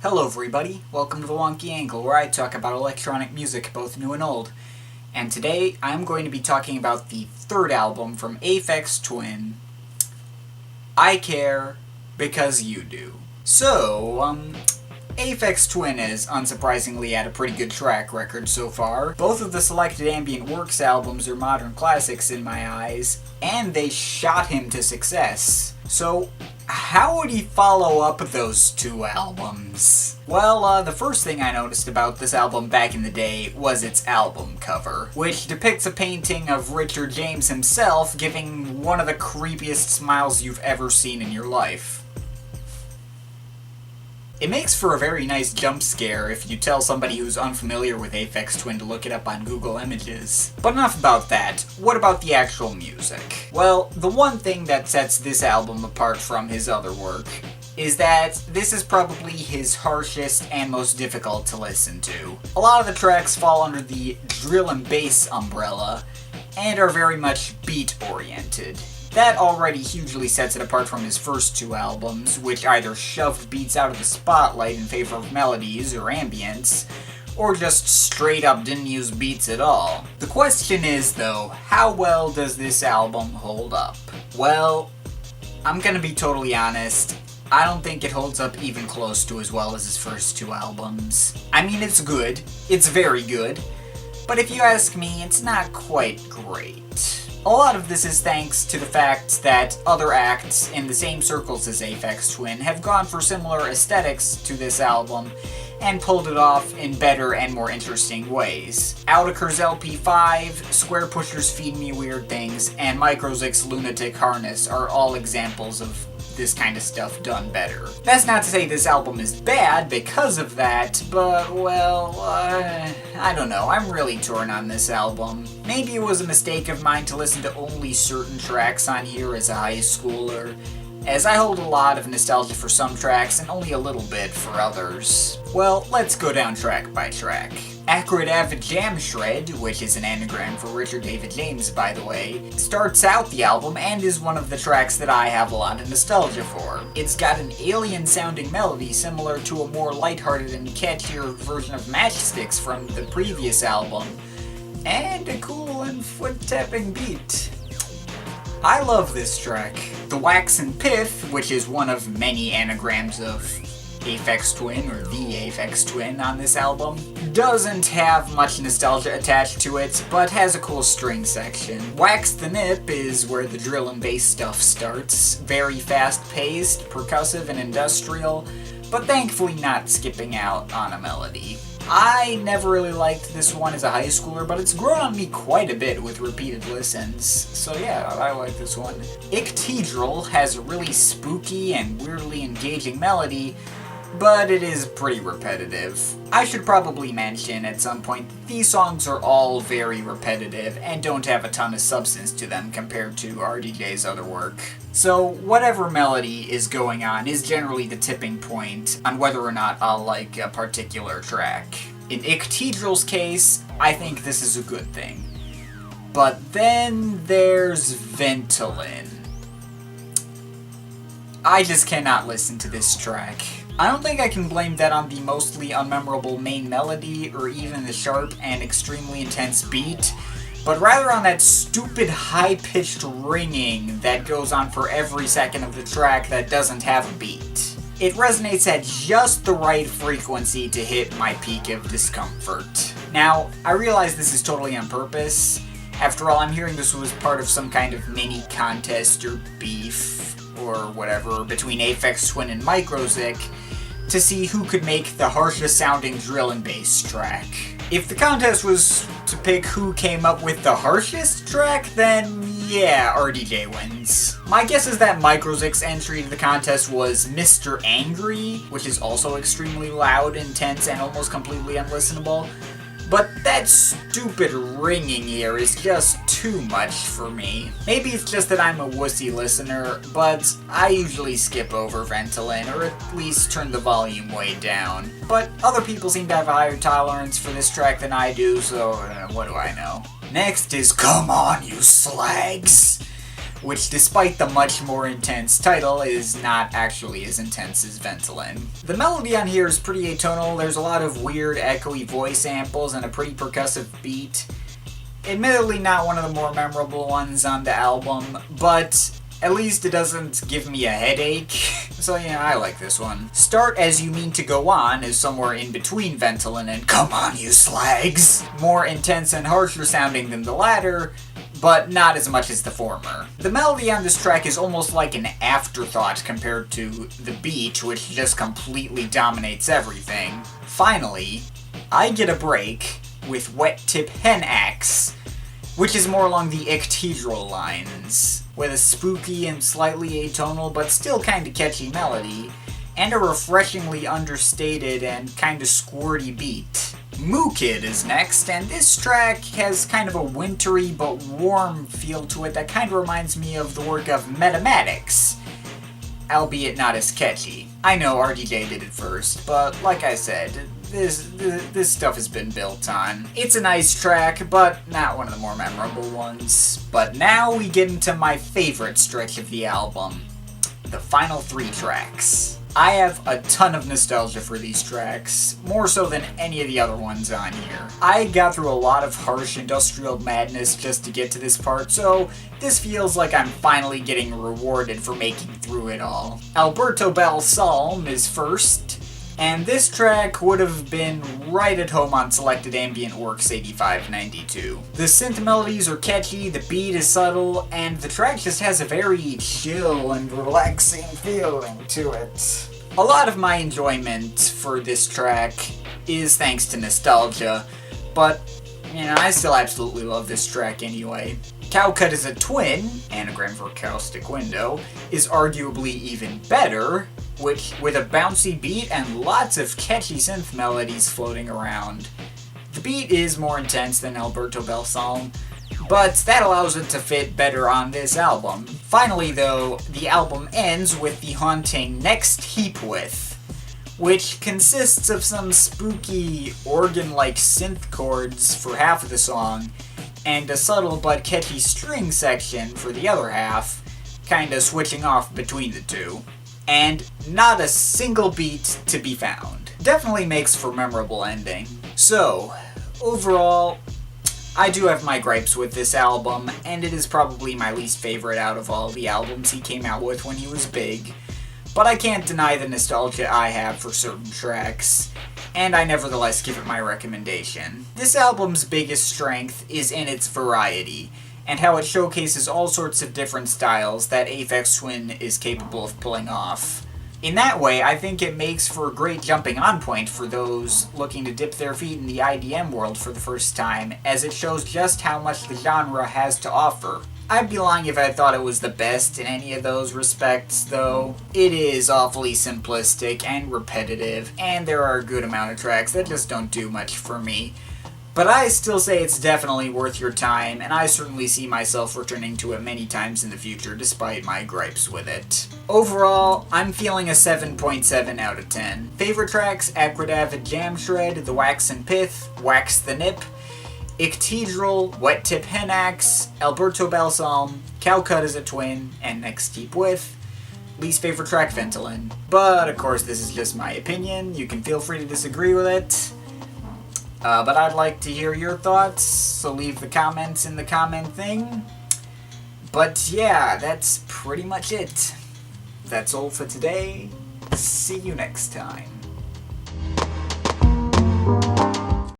Hello everybody, welcome to the Wonky Angle, where I talk about electronic music, both new and old. And today, I'm going to be talking about the third album from Aphex Twin, I Care Because You Do. So, Aphex Twin has unsurprisingly had a pretty good track record so far. Both of the selected Ambient Works albums are modern classics in my eyes, and they shot him to success. So, how would he follow up those two albums? Well, the first thing I noticed about this album back in the day was its album cover, which depicts a painting of Richard James himself giving one of the creepiest smiles you've ever seen in your life. It makes for a very nice jump scare if you tell somebody who's unfamiliar with Aphex Twin to look it up on Google Images. But enough about that. What about the actual music? Well, the one thing that sets this album apart from his other work is that this is probably his harshest and most difficult to listen to. A lot of the tracks fall under the drill and bass umbrella and are very much beat-oriented. That already hugely sets it apart from his first two albums, which either shoved beats out of the spotlight in favor of melodies or ambience, or just straight up didn't use beats at all. The question is, though, how well does this album hold up? Well, I'm gonna be totally honest, I don't think it holds up even close to as well as his first two albums. I mean, it's good, it's very good, but if you ask me, it's not quite great. A lot of this is thanks to the fact that other acts in the same circles as Aphex Twin have gone for similar aesthetics to this album and pulled it off in better and more interesting ways. Outakers LP5, Square Pusher's Feed Me Weird Things, and Microzic's Lunatic Harness are all examples of this kind of stuff done better. That's not to say this album is bad because of that, but, well, I don't know, I'm really torn on this album. Maybe it was a mistake of mine to listen to only certain tracks on here as a high schooler, as I hold a lot of nostalgia for some tracks and only a little bit for others. Well, let's go down track by track. Acrid Avid Jam Shred, which is an anagram for Richard David James, by the way, starts out the album and is one of the tracks that I have a lot of nostalgia for. It's got an alien-sounding melody similar to a more lighthearted and catchier version of Matchsticks from the previous album, and a cool and foot-tapping beat. I love this track. The Waxen Pith, which is one of many anagrams of Aphex Twin, or the Aphex Twin on this album, doesn't have much nostalgia attached to it, but has a cool string section. Wax the Nip is where the drill and bass stuff starts. Very fast-paced, percussive, and industrial, but thankfully not skipping out on a melody. I never really liked this one as a high schooler, but it's grown on me quite a bit with repeated listens. So yeah, I like this one. Hedral has a really spooky and weirdly engaging melody, but it is pretty repetitive. I should probably mention at some point that these songs are all very repetitive and don't have a ton of substance to them compared to RDJ's other work. So whatever melody is going on is generally the tipping point on whether or not I'll like a particular track. In Ictdral's case, I think this is a good thing. But then there's Ventolin. I just cannot listen to this track. I don't think I can blame that on the mostly unmemorable main melody or even the sharp and extremely intense beat, but rather on that stupid high-pitched ringing that goes on for every second of the track that doesn't have a beat. It resonates at just the right frequency to hit my peak of discomfort. Now, I realize this is totally on purpose. After all, I'm hearing this was part of some kind of mini contest or beef or whatever between Aphex Twin and Microzic to see who could make the harshest sounding drill and bass track. If the contest was to pick who came up with the harshest track, then yeah, RDJ wins. My guess is that Microzic's entry to the contest was Mr. Angry, which is also extremely loud, intense, and almost completely unlistenable. But that stupid ringing here is just too much for me. Maybe it's just that I'm a wussy listener, but I usually skip over Ventolin, or at least turn the volume way down. But other people seem to have a higher tolerance for this track than I do, so what do I know? Next is Come On You SLAGS, which despite the much more intense title is not actually as intense as Ventolin. The melody on here is pretty atonal, there's a lot of weird echoey voice samples and a pretty percussive beat. Admittedly not one of the more memorable ones on the album, but at least it doesn't give me a headache, so yeah, I like this one. Start As You Mean to Go On is somewhere in between Ventolin and Come On You Slags. More intense and harsher sounding than the latter, but not as much as the former. The melody on this track is almost like an afterthought compared to the beat, which just completely dominates everything. Finally, I get a break with Wet Tip Hen Axe, which is more along the Hedral lines, with a spooky and slightly atonal but still kinda catchy melody, and a refreshingly understated and kinda squirty beat. Mook is next, and this track has kind of a wintry but warm feel to it that kinda reminds me of the work of Metamatics, albeit not as catchy. I know RDJ did it first, but like I said, this stuff has been built on. It's a nice track, but not one of the more memorable ones. But now we get into my favorite stretch of the album, the final 3 tracks. I have a ton of nostalgia for these tracks, more so than any of the other ones on here. I got through a lot of harsh industrial madness just to get to this part, so this feels like I'm finally getting rewarded for making through it all. Alberto Balsalm is first, and this track would have been right at home on Selected Ambient Works 8592. The synth melodies are catchy, the beat is subtle, and the track just has a very chill and relaxing feeling to it. A lot of my enjoyment for this track is thanks to nostalgia, but I still absolutely love this track anyway. Cow Cut is a Twin, anagram for caustic window, is arguably even better, which with a bouncy beat and lots of catchy synth melodies floating around. The beat is more intense than Alberto Balsalm, but that allows it to fit better on this album. Finally though, the album ends with the haunting Next Heap With, which consists of some spooky organ-like synth chords for half of the song, and a subtle but catchy string section for the other half, kinda switching off between the two. And not a single beat to be found. Definitely makes for memorable ending. So, overall, I do have my gripes with this album, and it is probably my least favorite out of all the albums he came out with when he was big. But I can't deny the nostalgia I have for certain tracks, and I nevertheless give it my recommendation. This album's biggest strength is in its variety, and how it showcases all sorts of different styles that Aphex Twin is capable of pulling off. In that way, I think it makes for a great jumping on point for those looking to dip their feet in the IDM world for the first time, as it shows just how much the genre has to offer. I'd be lying if I thought it was the best in any of those respects, though. It is awfully simplistic and repetitive, and there are a good amount of tracks that just don't do much for me. But I still say it's definitely worth your time, and I certainly see myself returning to it many times in the future despite my gripes with it. Overall, I'm feeling a 7.7 out of 10. Favorite tracks: Acrid, Avid, Jam Shred, The Waxen Pith, Wax the Nip, Icct, Wet Tip Hen Axe, Alberto Balsalm, Cow Cut is a Twin, and Next Heap With. Least favorite track, Ventolin. But of course this is just my opinion, you can feel free to disagree with it. But I'd like to hear your thoughts, so leave the comments in the comment thing. But yeah, that's pretty much it. That's all for today. See you next time.